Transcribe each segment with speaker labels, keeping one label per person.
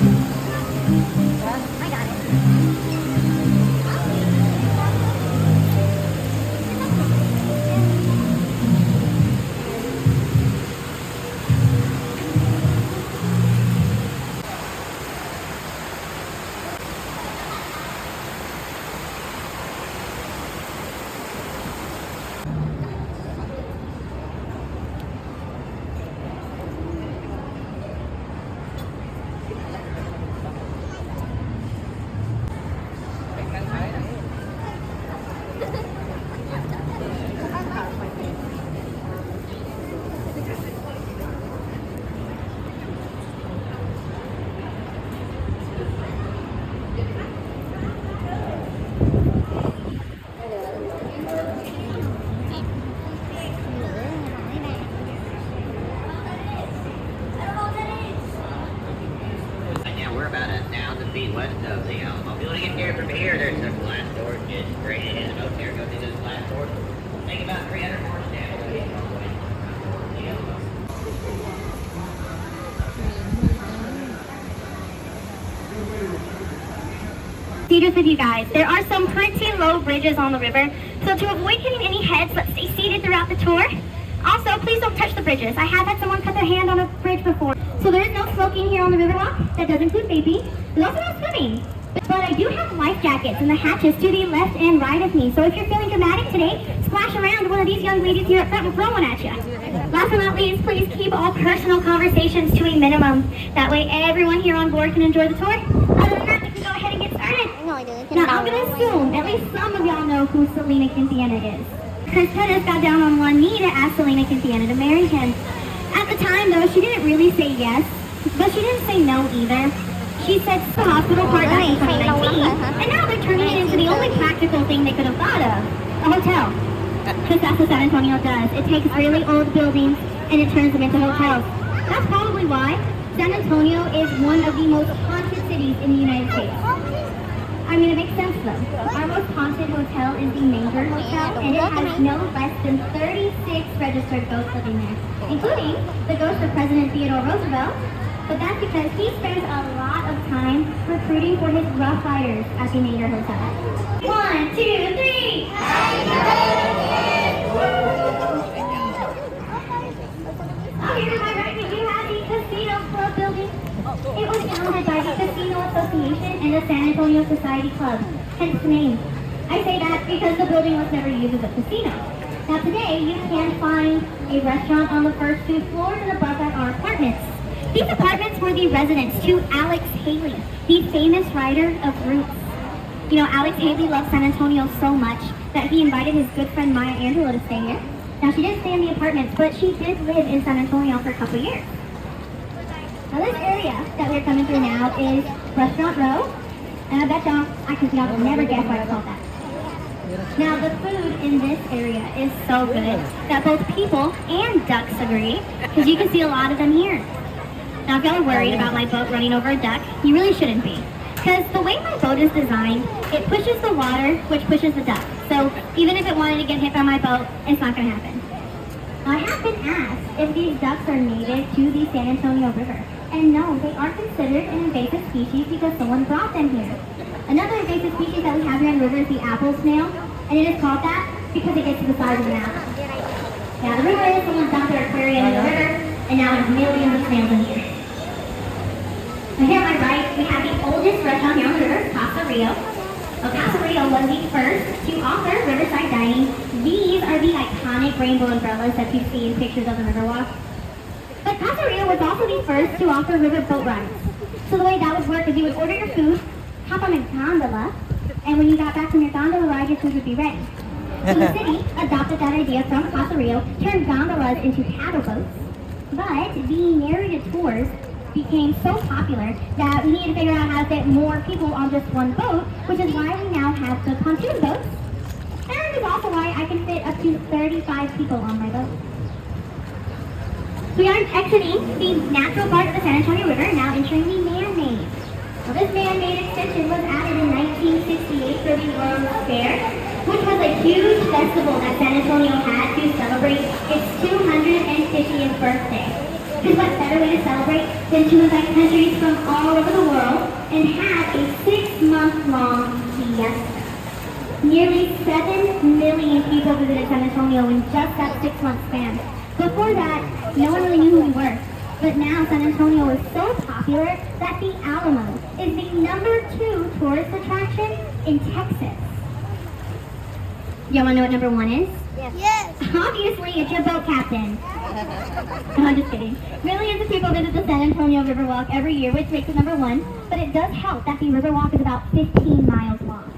Speaker 1: I got it.
Speaker 2: Right now we're about 1,000 feet west of the Alamo building. And here from here, there's some glass doors just straight in. The boat there goes into those glass doors. Take about 300 more steps.
Speaker 1: Just with you guys, there are some pretty low bridges on the river, so to avoid hitting any heads, let's stay seated throughout the tour. Also, please don't touch the bridges. I have had someone cut their hand on a bridge before. So there is no smoking here on the Riverwalk. That does include vaping. There's also no swimming. But I do have life jackets and the hatches to the left and right of me. So if you're feeling dramatic today, splash around. One of these young ladies here at front will throw one at you. Last but not least, please keep all personal conversations to a minimum. That way everyone here on board can enjoy the tour. Other than that, we can go ahead and get started. Now, I'm going to assume at least some of y'all know who Selena Quintiana is. Chris Pettis got down on one knee to ask Selena Quintiana to marry him. At the time, though, she didn't really say yes, but she didn't say no either. She said the hospital part back in 2019, and now they're turning it into the only practical thing they could have thought of, a hotel. Because that's what San Antonio does. It takes really old buildings and it turns them into hotels. That's probably why San Antonio is one of the most haunted cities in the United States. I mean, it makes sense though. Our most haunted hotel is the Manger Hotel, and it has no less than 36 registered ghosts living there, including the ghost of President Theodore Roosevelt. But that's because he spends a lot of time recruiting for his Rough Riders at the Manger Hotel. 1, 2, 3! Oh, here to my right, we do have the Casino Club building. It was founded by the Casino Association and the San Antonio Society Club, hence the name. I say that because the building was never used as a casino. Now today, you can find a restaurant on the first 2 floors, and above that are apartments. These apartments were the residence to Alex Haley, the famous writer of Roots. You know, Alex Haley loved San Antonio so much that he invited his good friend Maya Angelou to stay here. Now, she didn't stay in the apartments, but she did live in San Antonio for a couple years. Now, this area that we're coming through now is Restaurant Row, and I bet y'all will never guess why it's called that. Now, the food in this area is so good that both people and ducks agree, because you can see a lot of them here. Now, if y'all are worried about my boat running over a duck, you really shouldn't be. Because the way my boat is designed, it pushes the water, which pushes the duck. So even if it wanted to get hit by my boat, it's not going to happen. I have been asked if these ducks are native to the San Antonio River. And no, they are considered an invasive species because someone brought them here. Another invasive species that we have here in the river is the apple snail. And it is called that because it gets to the size of an apple. Now, the river is someone dumped their aquarium in the river, and now there's millions of snails in here. So here on my right, we have the oldest restaurant here on the river, Casa Rio. Well, Casa Rio was the first to offer riverside dining. These are the iconic rainbow umbrellas that you see in pictures of the Riverwalk. But Casa Rio was also the first to offer river boat rides. So the way that would work is you would order your food, hop on a gondola, and when you got back from your gondola ride, your food would be ready. So the city adopted that idea from Casa Rio, turned gondolas into paddle boats, but the narrated tours became so popular that we needed to figure out how to fit more people on just one boat, which is why we now have the pontoon boats. And it's also why I can fit up to 35 people on my boat. We are exiting the natural part of the San Antonio River, now entering the man-made. Well, this man-made extension was added in 1968 for the World's Fair, which was a huge festival that San Antonio had to celebrate its 250th birthday. Because what better way to celebrate than to invite countries from all over the world and have a 6-month-long fiesta. Nearly 7 million people visited San Antonio in just that 6-month span. Before that, no one really knew who we were. But now San Antonio is so popular that the Alamo is the #2 tourist attraction in Texas. Y'all wanna know what #1 is?
Speaker 3: Yes.
Speaker 1: Obviously, it's your boat captain. No, I'm just kidding. Millions of people visit the San Antonio Riverwalk every year, which makes it #1, but it does help that the Riverwalk is about 15 miles long.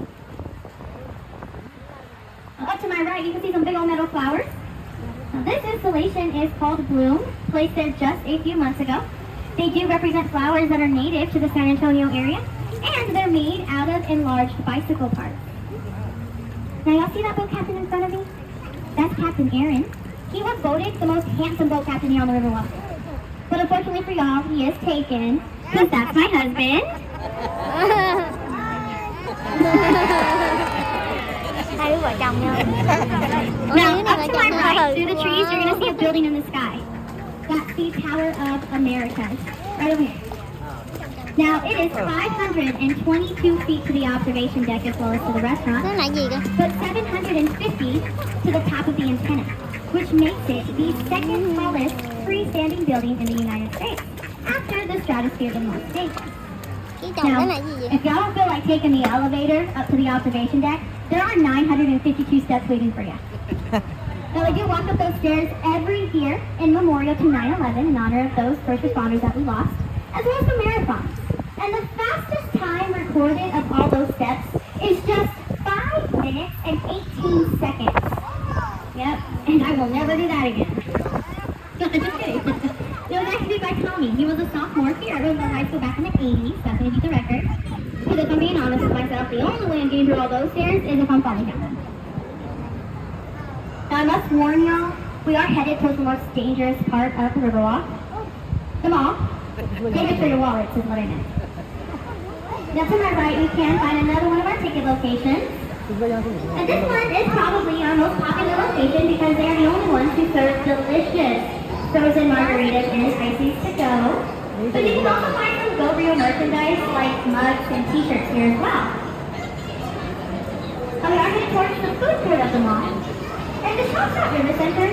Speaker 1: Up to my right, you can see some big old metal flowers. Now, this installation is called Bloom, placed there just a few months ago. They do represent flowers that are native to the San Antonio area, and they're made out of enlarged bicycle parts. Now, y'all see that boat captain in front of me? That's Captain Aaron. He was voted the most handsome boat captain here on the Riverwalk. But unfortunately for y'all, he is taken, because that's my husband.
Speaker 3: Hai đứa vợ chồng nhau.
Speaker 1: Now, up to my right, through the trees, you're going to see a building in the sky. That's the Tower of Americas, right over here. Now, it is 522 feet to the observation deck as well as to the restaurant,
Speaker 3: Cái này gì cơ?
Speaker 1: but 750 to the top of the antenna, which makes it the second tallest freestanding building in the United States, after the stratosphere in Las Vegas.
Speaker 3: Cái chồng cái
Speaker 1: Now,
Speaker 3: này gì vậy?
Speaker 1: if y'all don't feel like taking the elevator up to the observation deck, there are 952 steps waiting for you. Now, they do walk up those stairs every year in memorial to 9/11 in honor of those first responders that we lost, as well as the marathons. And the fastest time recorded of all those steps is just 5 minutes and 18 seconds. Yep, and I will never do that again. Just kidding. It was actually by Tony. He was a sophomore here at Riverwalk High School back in the 80s. That's when he beat the record. Because if I'm being honest with myself, the only way I'm getting through all those stairs is if I'm falling down them. Now I must warn y'all, we are headed towards the most dangerous part of the Riverwalk. The mall. Take it for your wallets is what I meant. Now to my right, you can find another one of our ticket locations. And this one is probably our most popular location because they are the only ones who serve delicious frozen margaritas and ices to go. But you can also find some Go Real merchandise like mugs and t-shirts here as well. Now we are headed towards the food court of the mall. And the Shops at River Center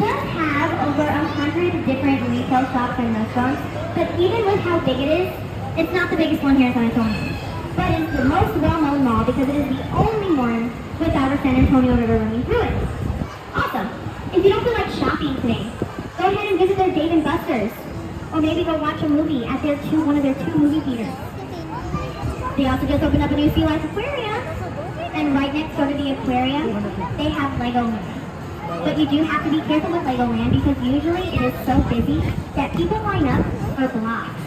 Speaker 1: does have over 100 different retail shops and restaurants, but even with how big it is, it's not the biggest one here in San Antonio. But it's the most well-known mall because it is the only one without a San Antonio River running through it. Awesome. If you don't feel like shopping today, go ahead and visit their Dave & Buster's. Or maybe go watch a movie at one of their 2 movie theaters. They also just opened up a new sea life aquarium. And right next door to the aquarium, they have Legoland. But you do have to be careful with Legoland because usually it is so busy that people line up for blocks.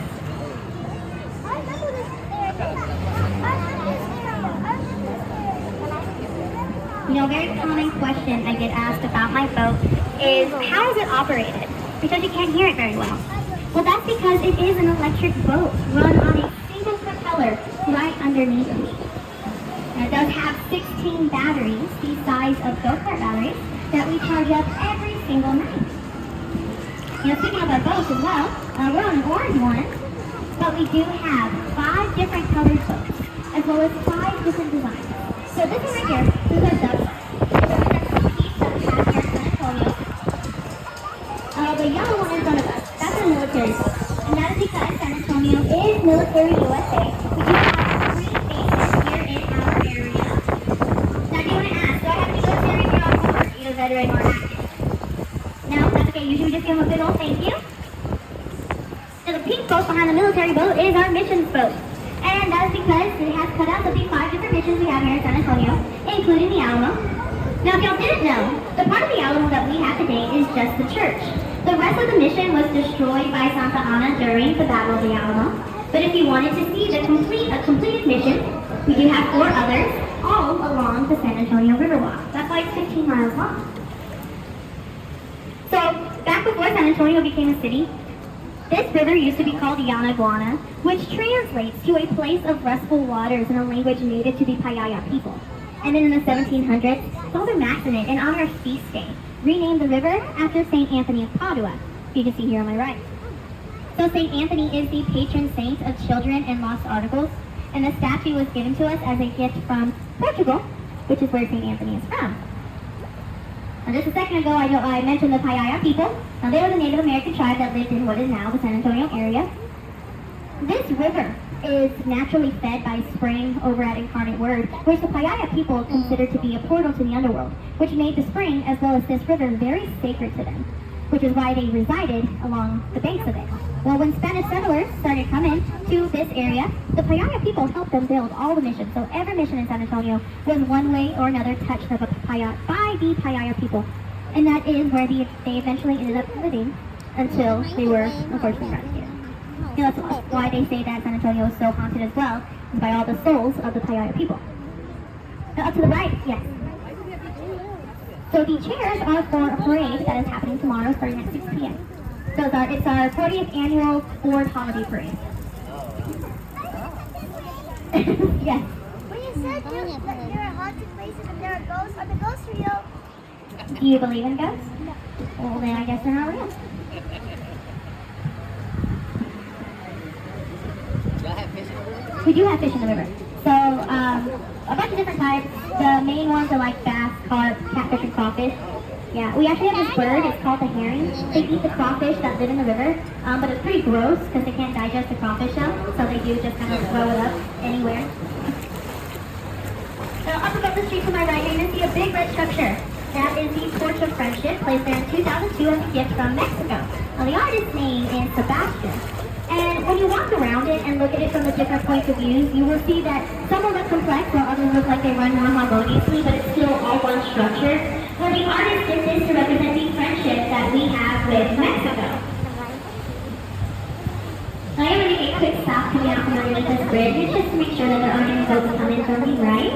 Speaker 1: You know, a very common question I get asked about my boat is, how is it operated? Because you can't hear it very well. Well, that's because it is an electric boat run on a single propeller right underneath me. Now, it does have 16 batteries, the size of go-kart batteries, that we charge up every single night. You know, speaking of our boats as well, we're on an orange one, but we do have 5 different colored boats, as well as 5 different designs. So this one right here, this is our duck. This is the piece that we have here in San Antonio. The yellow one in front of us, that's a military boat. And that is because San Antonio is military USA. We do have 3 bases here in our area. Now, do you want to ask, do I have any military here on board, either veteran or active? No? That's okay. Usually we just give them a big old thank you. So the pink boat behind the military boat is our missions boat. And that is because it has cutouts of the 5 different missions we have here in San Antonio, including the Alamo. Now, if y'all didn't know, the part of the Alamo that we have today is just the church. The rest of the mission was destroyed by Santa Ana during the Battle of the Alamo. But if you wanted to see a completed mission, we do have 4 others, all along the San Antonio Riverwalk. That's like 15 miles long. So, back before San Antonio became a city, this river used to be called Yanaguana, which translates to a place of restful waters in a language native to the Payaya people. And then in the 1700s, Father Massonet, in honor of feast day, renamed the river after St. Anthony of Padua, you can see here on my right. So St. Anthony is the patron saint of children and lost articles, and the statue was given to us as a gift from Portugal, which is where St. Anthony is from. Now just a second ago, I mentioned the Payaya people. Now they were the Native American tribe that lived in what is now the San Antonio area. This river is naturally fed by a spring over at Incarnate Word, which the Payaya people considered to be a portal to the underworld, which made the spring as well as this river very sacred to them, which is why they resided along the banks of it. Well, when Spanish settlers started coming to this area, the Payaya people helped them build all the missions. So every mission in San Antonio was one way or another touched by the Payaya people. And that is where they eventually ended up living until they were unfortunately eradicated. You know, that's why they say that San Antonio is so haunted as well, is by all the souls of the Payaya people. Now up to the right, yes. So the chairs are for a parade that is happening tomorrow starting at 6 p.m. So it's our 40th annual Ford Holiday Parade. Yes.
Speaker 3: When you said that there are haunted places and there are ghosts, are the ghosts real?
Speaker 1: Do you believe in ghosts? Well, then I guess they're not real.
Speaker 2: Y'all have fish in the river?
Speaker 1: We do have fish in the river. So, a bunch of different types. The main ones are like bass, carp, catfish, and crawfish. Yeah, we actually have this bird, it's called the herring. They eat the crawfish that live in the river, but it's pretty gross because they can't digest the crawfish shell, so they do just kind of throw it up anywhere. So up above the street to my right, you're going to see a big red structure. That is the Torch of Friendship, placed there in 2002 as a gift from Mexico. Now the artist's name is Sebastian. And when you walk around it and look at it from the different points of view, you will see that some will look complex while others look like they run more harmoniously, but it's still all one structure. Well, the artist did this to represent the friendship that we have with Mexico. Now I'm going to make a quick stop coming out from underneath this bridge, just to make sure that there aren't any boats coming from the right.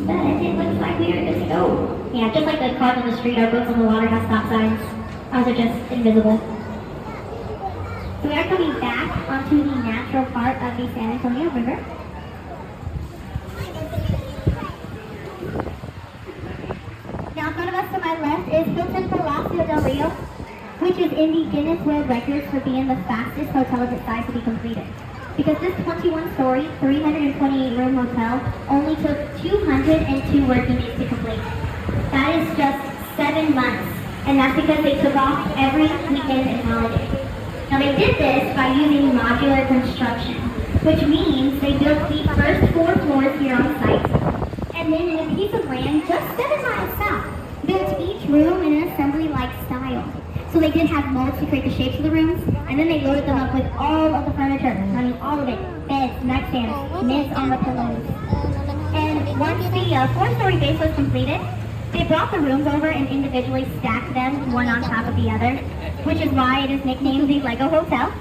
Speaker 1: But it looks like we are good to go. Yeah, just like the cars on the street, our boats on the water have stop signs. Ours are just invisible. So we are coming back onto the natural part of the San Antonio River. Now in front of us to my left is Hilton Palacio del Rio, which is in the Guinness World Records for being the fastest hotel of its size to be completed. Because this 21-story, 328-room hotel only took 202 working days to complete. That is just 7 months, and that's because they took off every weekend and holiday. Now they did this by using modular construction, which means they built the first 4 floors here on site, and then in a piece of land just 7 miles south, built each room in an assembly-like style. So they did have molds to create the shapes of the rooms, and then they loaded them up with all of the furniture. I mean, all of it. Beds, nightstands, mitts on the pillows. And once the 4-story base was completed, they brought the rooms over and individually stacked them one on top of the other, which is why it is nicknamed the Lego Hotel.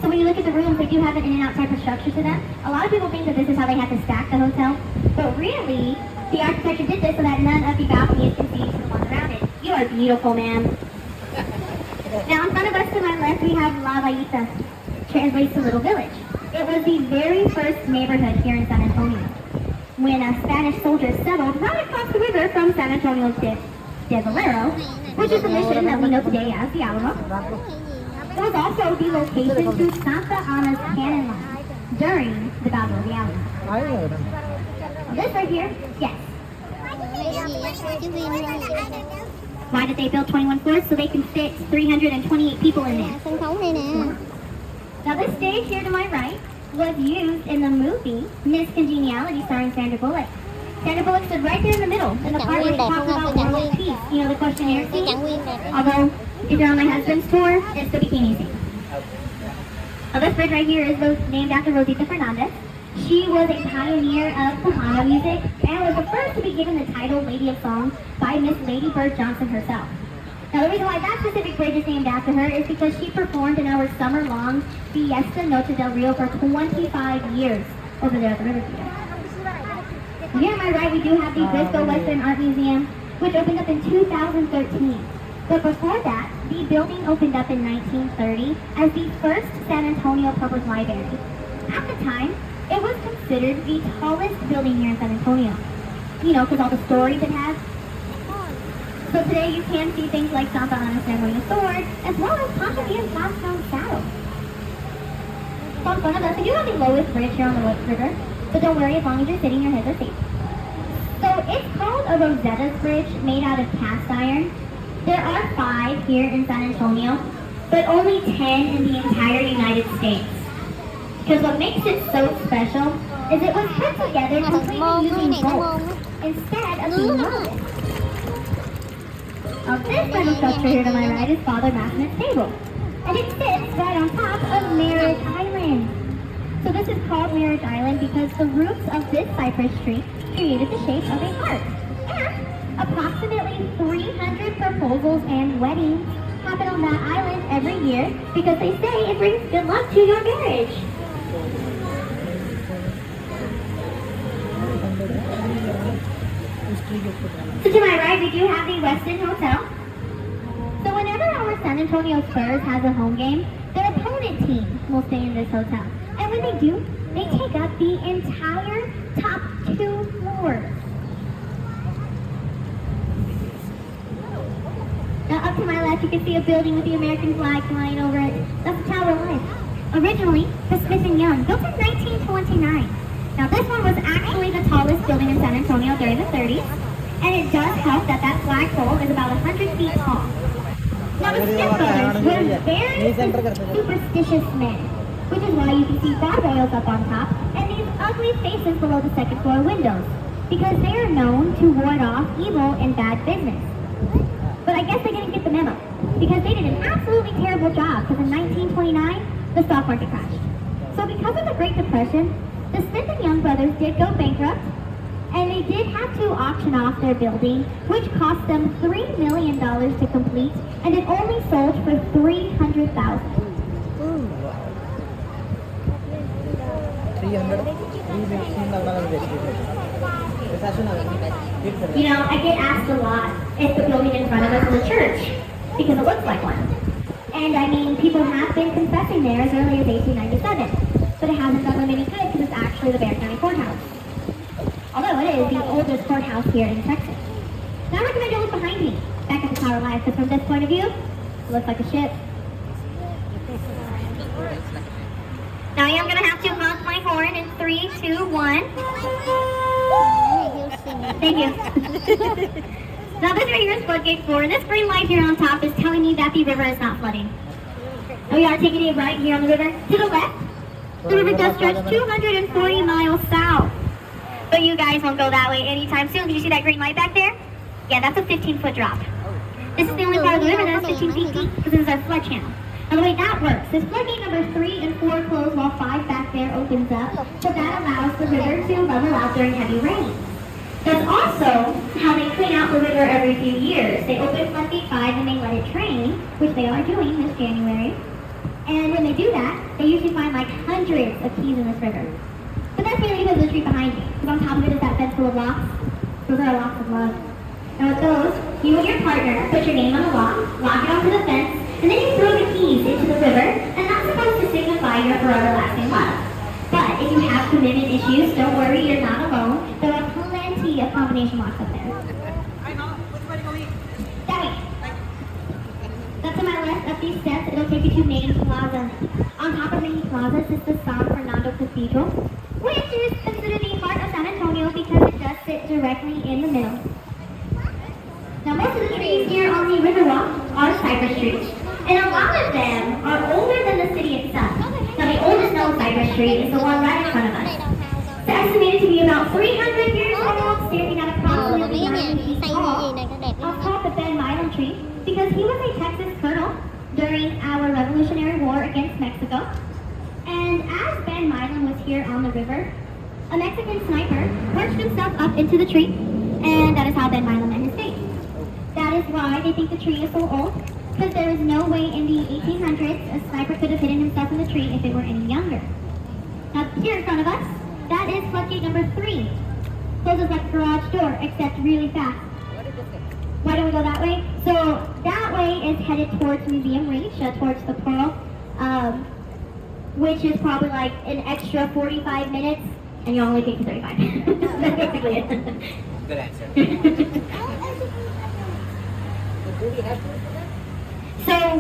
Speaker 1: So when you look at the rooms, they do have an in and out type of structure to them. A lot of people think that this is how they had to stack the hotel, but really, the architecture did this so that none of the balconies can see to the one around it. You are beautiful, ma'am. Now in front of us to my left, we have La Vallita, translates to Little Village. It was the very first neighborhood here in San Antonio, when Spanish soldiers settled right across the river from San Antonio's de Valero, which is the mission that we know today as the Alamo. It was also the location to Santa Ana's cannon line during the Battle of the Alamo. This right here, yes. Why did they build 21 floors? So they can fit 328 people in there. Now this stage here to my right was used in the movie Miss Congeniality starring Sandra Bullock. Sandra Bullock stood right there in the middle, in the part where she talks about world peace. You know, the questionnaire scene? Although, if you're on my husband's tour, it's the bikini scene. Now this bridge right here is named after Rosita Fernandez. She was a pioneer of Tejano music and was the first to be given the title Lady of Song by Miss Lady Bird Johnson herself. Now the reason why that specific bridge is named after her is because she performed in our summer-long Fiesta Noche del Rio for 25 years over there at the River Theater. Here on my right we do have the Briscoe Western Art Museum, which opened up in 2013. But before that, the building opened up in 1930 as the first San Antonio Public Library. At the time, it was considered the tallest building here in San Antonio. You know, because all the stories it has. So today you can see things like Santa Ana ceremonial sword, as well as possibly a Moscow saddle. So in front of us, we do have the lowest bridge here on the river, but don't worry, as long as you're sitting, your heads are safe. So it's called a Rosetta's Bridge, made out of cast iron. There are 5 here in San Antonio, but only 10 in the entire United States. Because what makes it so special is it was put together completely using bolts instead of being welded. Now this metal structure here to my right is Father Massimo's table, and it sits right on top of Marriage Island. So this is called Marriage Island because the roots of this cypress tree created the shape of a heart. And approximately 300 proposals and weddings happen on that island every year because they say it brings good luck to your marriage. So to my right, we do have the Westin Hotel. So whenever our San Antonio Spurs has a home game, their opponent team will stay in this hotel. And when they do, they take up the entire top 2 floors. Now up to my left, you can see a building with the American flag flying over it. That's the Tower of Life. Originally, the Smith & Young, built in 1929. Now this one was actually the tallest building in San Antonio during the 30s. And it does help that that flagpole is about 100 feet tall. Now the Smith brothers were very superstitious men, which is why you can see gargoyles up on top and these ugly faces below the second floor windows, because they are known to ward off evil and bad business. But I guess they didn't get the memo, because they did an absolutely terrible job, because in 1929, the stock market crashed. So because of the Great Depression, the Smith & Young brothers did go bankrupt, and they did have to auction off their building, which cost them $3 million to complete, and it only sold for $300,000. You know, I get asked a lot if the building in front of us is a church, because it looks like one. And I mean, people have been confessing there as early as 1897, but it hasn't done them any good because it's actually the Bexar County Courthouse. Although it is the oldest courthouse here in Texas. Now I recommend you look behind me, back at the Tower of Life, because from this point of view, it looks like a ship. Now I am going to have to honk my horn in 3, 2, 1. Thank you. Now this right here is floodgate 4, and this green light here on top is telling me that the river is not flooding. And we are taking a right here on the river. To the left, the river does stretch 240 miles south. But you guys won't go that way anytime soon. Did you see that green light back there? Yeah, that's a 15-foot drop. This is the only part of the river that is 15 feet deep because this is our flood channel. Now the way that works is floodgate number 3 and 4 close while 5 back there opens up. So that allows the river to level out during heavy rain. That's also how they clean out the river every few years. They open floodgate 5 and they let it drain, which they are doing this January. And when they do that, they usually find like hundreds of keys in this river. But that's mainly because of the tree behind me. Because on top of it is that fence full of locks. Those are locks of love. Now with those, you and your partner put your name on the lock it onto the fence, and then you throw the keys into the river, and that's supposed to signify your forever-lasting love. But if you have commitment issues, don't worry, you're not alone. There are plenty of combination locks up there. That way. That's to my left, up these steps, it'll take you to Main Plaza. On top of Main Plaza sits the San Fernando Cathedral, which is considered the heart of San Antonio because it does sit directly in the middle. Now most of the trees here on the Riverwalk are cypress trees, and a lot of them are older than the city itself. Now the oldest known cypress tree is the one right in front of us. It's estimated to be about 300 years old, standing at approximately 90 feet tall. I'll call it the Ben Milam tree because he was a Texas colonel during our Revolutionary War against Mexico. And as Ben Milam was here on the river, a Mexican sniper perched himself up into the tree, and that is how Ben Milam met his fate. That is why they think the tree is so old, because there is no way in the 1800s a sniper could have hidden himself in the tree if it were any younger. Now here in front of us, that is floodgate number 3. Closes like a garage door, except really fast. Why don't we go that way? So that way is headed towards Museum Reach, towards the Pearl, which is probably like an extra 45 minutes, and you only take 35. That's basically it.
Speaker 2: Good answer.
Speaker 1: So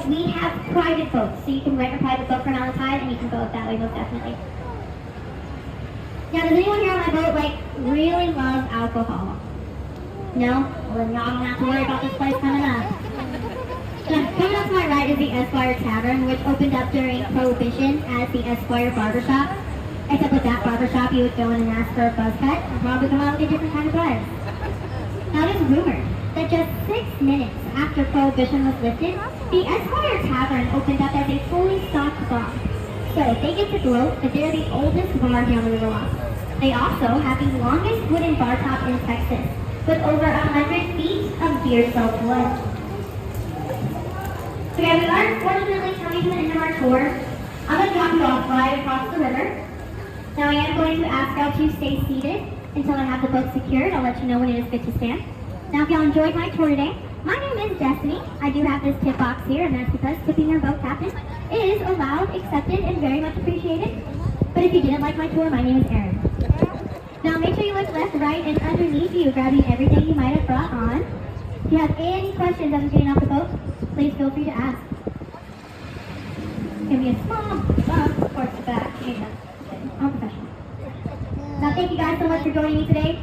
Speaker 1: we have private boats. So you can rent a private boat for an tide and you can go up that way most definitely. Now, does anyone here on my boat really love alcohol? No? Well, then y'all don't have to worry about this place coming up. Coming up to my right is the Esquire Tavern, which opened up during Prohibition as the Esquire Barbershop. Except with that barbershop, you would go in and ask for a buzz cut and probably come out with a different kind of buzz. Now, it is rumored that just 6 minutes after Prohibition was lifted, the Esquire Tavern opened up as a fully stocked bar. So they get to gloat that they're the oldest bar here on the Riverwalk. They also have the longest wooden bar top in Texas, with over 100 feet of beer-soaked wood. So yeah, we are unfortunately coming to the end of our tour. I'm going to drop you off right across the river. Now I am going to ask y'all to stay seated until I have the boat secured. I'll let you know when it is good to stand. Now if y'all enjoyed my tour today, my name is Destiny. I do have this tip box here, and that's because tipping your boat captain is allowed, accepted, and very much appreciated. But if you didn't like my tour, my name is Erin. Now make sure you look left, right, and underneath you, grabbing everything you might have brought on. If you have any questions as you're getting off the boat, please feel free to ask. It's going to be a small bump towards the back. I'm professional. Now thank you guys so much for joining me today.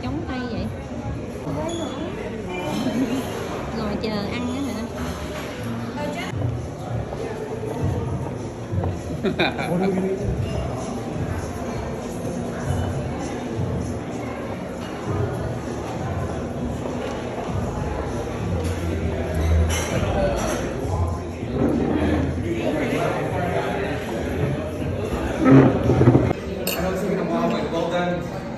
Speaker 4: Chống tay vậy? Ngồi chờ ăn á hả?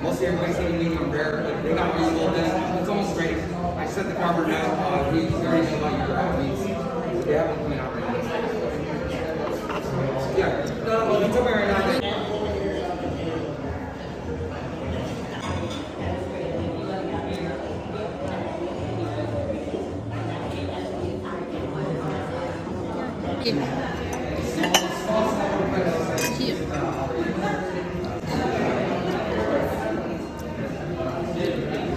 Speaker 5: Mostly everybody's eating medium rare, but they got really well done. It's almost ready. I sent the farmer now. He's already know about your needs. So they have one coming out right now. Yeah, no, you tell me right now.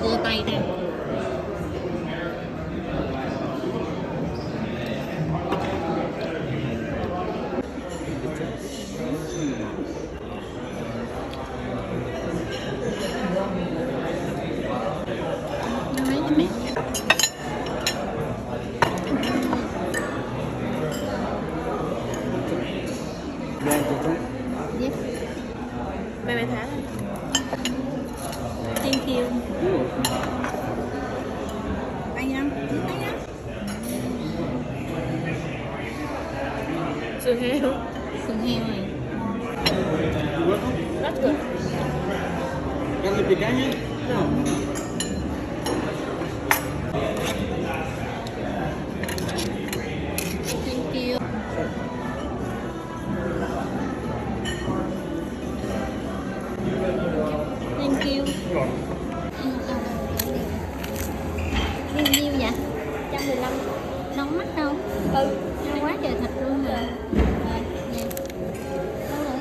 Speaker 4: Cua tay nè. Mấy cái mẹ. Yes. Mày thả lên. Thank you. Anh em, anh em. Sườn heo. Sườn heo này. Rất good.
Speaker 5: Can you pick again? No.
Speaker 4: Thank you. Thank you. Nhiêu vậy? 115. Nóng mắt đâu? Ừ. Ngon quá trời thịt luôn rồi. Nè. Đâu rồi?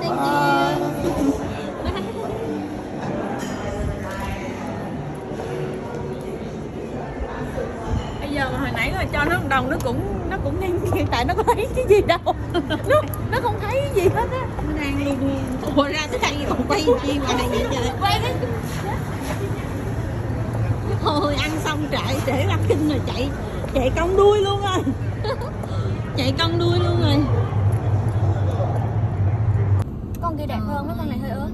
Speaker 4: Thank you. giờ mà hồi nãy là cho nó 1 đồng nó cũng hiện tại nó có thấy cái gì đâu. nó không thấy cái gì hết á. Nó đang luôn ùa ra tới đây còn quay chi hoài vậy trời. Quay cái thôi ăn xong chạy để bắt kinh rồi chạy cong đuôi luôn rồi. Chạy cong đuôi luôn rồi. Con kia đẹp hơn, mấy con này hơi ớn.